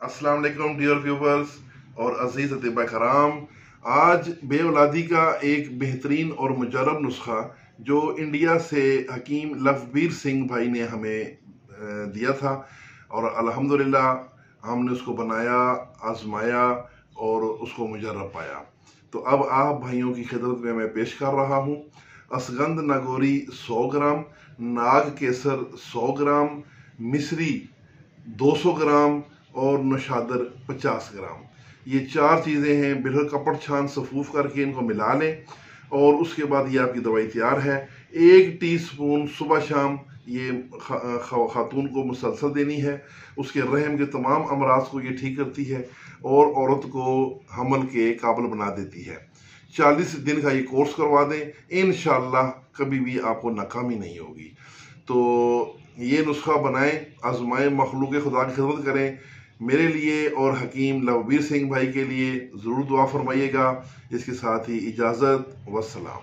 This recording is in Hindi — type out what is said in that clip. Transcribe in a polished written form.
अस्सलाम वालेकुम डियर व्यूवर्स और अजीज़ अतिबा कराम। आज बेऔलादी का एक बेहतरीन और मुजरब नुस्खा जो इंडिया से हकीम लवबीर सिंह भाई ने हमें दिया था और अल्हम्दुलिल्लाह हमने उसको बनाया, आजमाया और उसको मुजरब पाया। तो अब आप भाइयों की खिदमत में मैं पेश कर रहा हूँ। असगंध नागौरी 100 ग्राम, नाग केसर 100 ग्राम, मिश्री 200 ग्राम और नौशादर 50 ग्राम। ये 4 चीज़ें हैं। बिल्कुल कपड़ छान सफूफ करके इनको मिला लें और उसके बाद ये आपकी दवाई तैयार है। 1 टीस्पून सुबह शाम ये खातून को मुसलसल देनी है। उसके रहम के तमाम अमराज को ये ठीक करती है और औरत को हमल के काबिल बना देती है। 40 दिन का ये कोर्स करवा दें, इंशाअल्लाह कभी भी आपको नाकामी नहीं होगी। तो ये नुस्खा बनाएं, आजमाएं, मखलूक खुदा की खिदमत करें। मेरे लिए और हकीम लवबीर सिंह भाई के लिए ज़रूर दुआ फरमाइएगा। इसके साथ ही इजाज़त, वस्सलाम।